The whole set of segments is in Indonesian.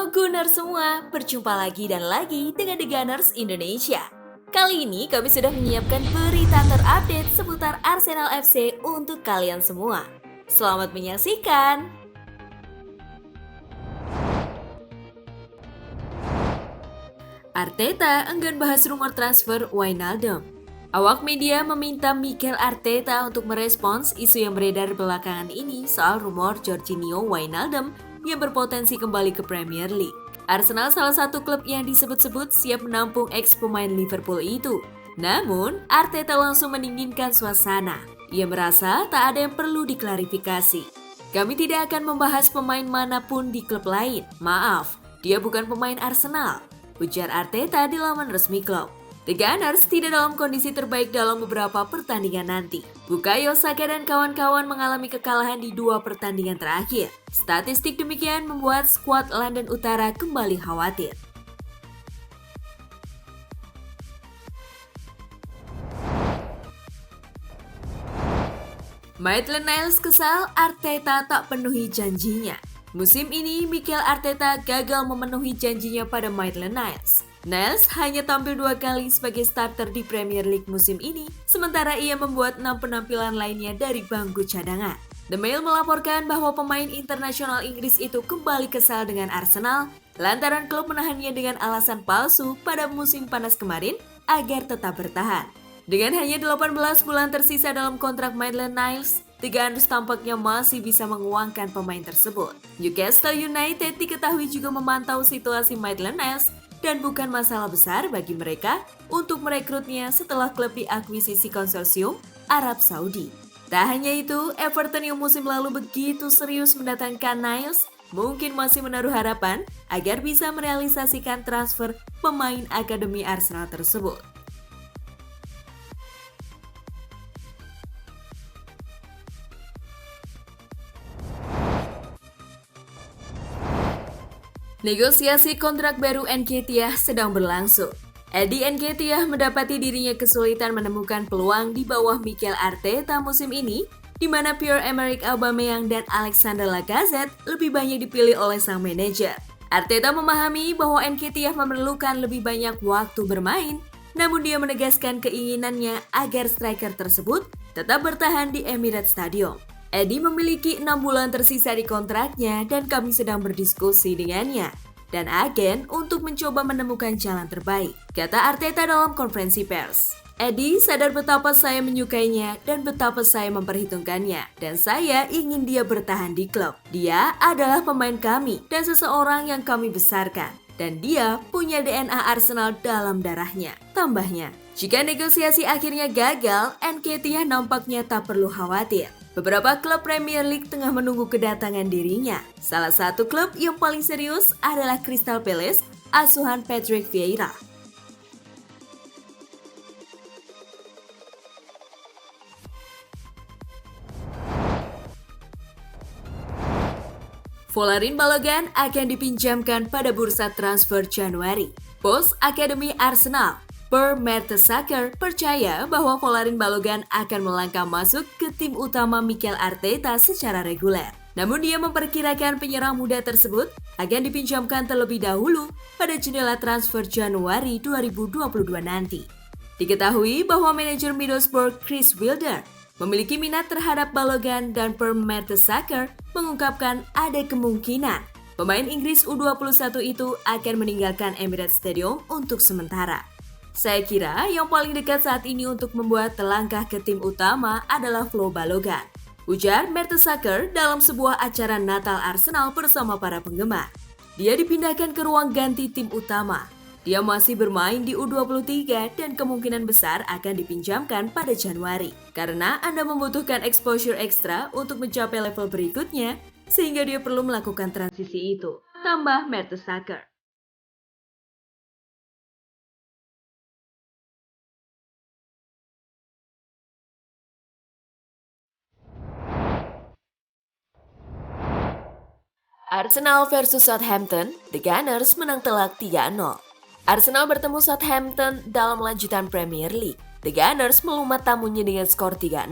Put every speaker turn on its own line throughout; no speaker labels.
Halo Gunners semua, berjumpa lagi dan lagi dengan The Gunners Indonesia. Kali ini kami sudah menyiapkan berita terupdate seputar Arsenal FC untuk kalian semua. Selamat menyaksikan! Arteta enggan bahas rumor transfer Wijnaldum. Awak media meminta Mikel Arteta untuk merespons isu yang beredar belakangan ini soal rumor Georginio Wijnaldum yang berpotensi kembali ke Premier League. Arsenal salah satu klub yang disebut-sebut siap menampung ex-pemain Liverpool itu. Namun, Arteta langsung mendinginkan suasana. Ia merasa tak ada yang perlu diklarifikasi. Kami tidak akan membahas pemain manapun di klub lain. Maaf, dia bukan pemain Arsenal, ujar Arteta di laman resmi klub. The Gunners tidak dalam kondisi terbaik dalam beberapa pertandingan nanti. Bukayo Saka dan kawan-kawan mengalami kekalahan di 2 pertandingan terakhir. Statistik demikian membuat skuad London Utara kembali khawatir. Maitland-Niles kesal, Arteta tak penuhi janjinya. Musim ini, Mikel Arteta gagal memenuhi janjinya pada Maitland-Niles. Niles hanya tampil 2 kali sebagai starter di Premier League musim ini, sementara ia membuat 6 penampilan lainnya dari bangku cadangan. The Mail melaporkan bahwa pemain internasional Inggris itu kembali kesal dengan Arsenal lantaran klub menahannya dengan alasan palsu pada musim panas kemarin agar tetap bertahan. Dengan hanya 18 bulan tersisa dalam kontrak Maitland-Niles, The Gunners tampaknya masih bisa menguangkan pemain tersebut. Newcastle United diketahui juga memantau situasi Maitland-Niles dan bukan masalah besar bagi mereka untuk merekrutnya setelah klub diakuisisi konsorsium Arab Saudi. Tak hanya itu, Everton yang musim lalu begitu serius mendatangkan Niles mungkin masih menaruh harapan agar bisa merealisasikan transfer pemain akademi Arsenal tersebut. Negosiasi kontrak baru Nketiah sedang berlangsung. Eddie Nketiah mendapati dirinya kesulitan menemukan peluang di bawah Mikel Arteta musim ini, di mana Pierre-Emerick Aubameyang dan Alexander Lacazette lebih banyak dipilih oleh sang manajer. Arteta memahami bahwa Nketiah memerlukan lebih banyak waktu bermain, namun dia menegaskan keinginannya agar striker tersebut tetap bertahan di Emirates Stadium. Eddie memiliki 6 bulan tersisa di kontraknya dan kami sedang berdiskusi dengannya dan agen untuk mencoba menemukan jalan terbaik, kata Arteta dalam konferensi pers. Eddie sadar betapa saya menyukainya dan betapa saya memperhitungkannya dan saya ingin dia bertahan di klub. Dia adalah pemain kami dan seseorang yang kami besarkan dan dia punya DNA Arsenal dalam darahnya, tambahnya. Jika negosiasi akhirnya gagal, Nketiah nampaknya tak perlu khawatir. Beberapa klub Premier League tengah menunggu kedatangan dirinya. Salah satu klub yang paling serius adalah Crystal Palace, asuhan Patrick Vieira. Folarin Balogun akan dipinjamkan pada bursa transfer Januari. Bos Akademi Arsenal, Per Mertesacker, percaya bahwa Folarin Balogun akan melangkah masuk ke tim utama Mikel Arteta secara reguler. Namun dia memperkirakan penyerang muda tersebut akan dipinjamkan terlebih dahulu pada jendela transfer Januari 2022 nanti. Diketahui bahwa manajer Middlesbrough Chris Wilder memiliki minat terhadap Balogun dan Per Mertesacker mengungkapkan ada kemungkinan pemain Inggris U21 itu akan meninggalkan Emirates Stadium untuk sementara. Saya kira yang paling dekat saat ini untuk membuat langkah ke tim utama adalah Flo Balogun, ujar Mertesacker dalam sebuah acara Natal Arsenal bersama para penggemar. Dia dipindahkan ke ruang ganti tim utama. Dia masih bermain di U23 dan kemungkinan besar akan dipinjamkan pada Januari. Karena Anda membutuhkan exposure ekstra untuk mencapai level berikutnya, sehingga dia perlu melakukan transisi itu, tambah Mertesacker. Arsenal versus Southampton, The Gunners menang telak 3-0. Arsenal bertemu Southampton dalam lanjutan Premier League. The Gunners melumat tamunya dengan skor 3-0.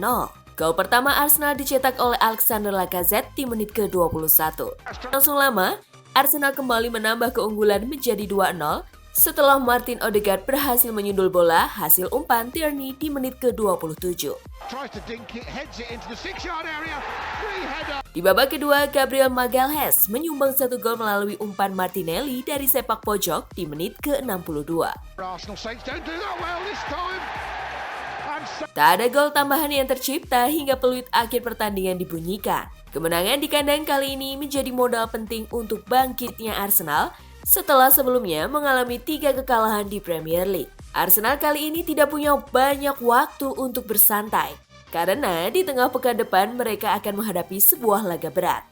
Gol pertama Arsenal dicetak oleh Alexander Lacazette di menit ke-21. Langsung lama, Arsenal kembali menambah keunggulan menjadi 2-0 setelah Martin Odegaard berhasil menyundul bola hasil umpan Tierney di menit ke-27. Di babak kedua, Gabriel Magalhaes menyumbang 1 gol melalui umpan Martinelli dari sepak pojok di menit ke-62. Tak ada gol tambahan yang tercipta hingga peluit akhir pertandingan dibunyikan. Kemenangan di kandang kali ini menjadi modal penting untuk bangkitnya Arsenal setelah sebelumnya mengalami 3 kekalahan di Premier League. Arsenal kali ini tidak punya banyak waktu untuk bersantai, karena di tengah pekan depan mereka akan menghadapi sebuah laga berat.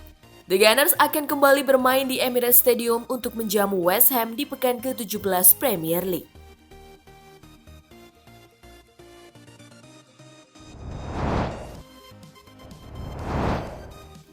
The Gunners akan kembali bermain di Emirates Stadium untuk menjamu West Ham di pekan ke-17 Premier League.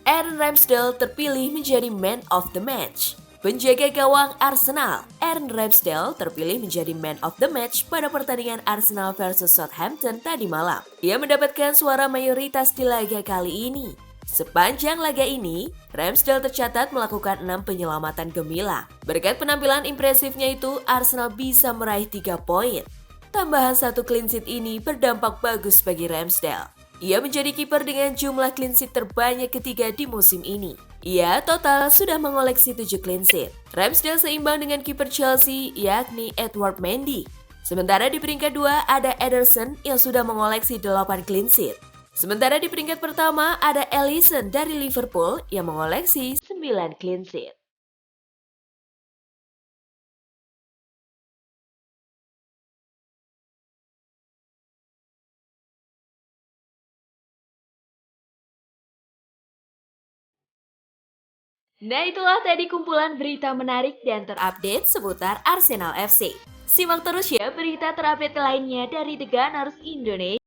Aaron Ramsdale terpilih menjadi Man of the Match. Penjaga gawang Arsenal, Aaron Ramsdale terpilih menjadi Man of the Match pada pertandingan Arsenal versus Southampton tadi malam. Ia mendapatkan suara mayoritas di laga kali ini. Sepanjang laga ini, Ramsdale tercatat melakukan 6 penyelamatan gemilang. Berkat penampilan impresifnya itu, Arsenal bisa meraih 3 poin. Tambahan 1 clean sheet ini berdampak bagus bagi Ramsdale. Ia menjadi kiper dengan jumlah clean sheet terbanyak ketiga di musim ini. Ia total sudah mengoleksi 7 clean sheet. Ramsdale seimbang dengan kiper Chelsea yakni Edward Mendy. Sementara di peringkat 2 ada Ederson yang sudah mengoleksi 8 clean sheet. Sementara di peringkat pertama ada Alisson dari Liverpool yang mengoleksi 9 clean sheet. Nah, itulah tadi kumpulan berita menarik dan terupdate seputar Arsenal FC. Simak terus ya berita terupdate lainnya dari The Gunners Indonesia.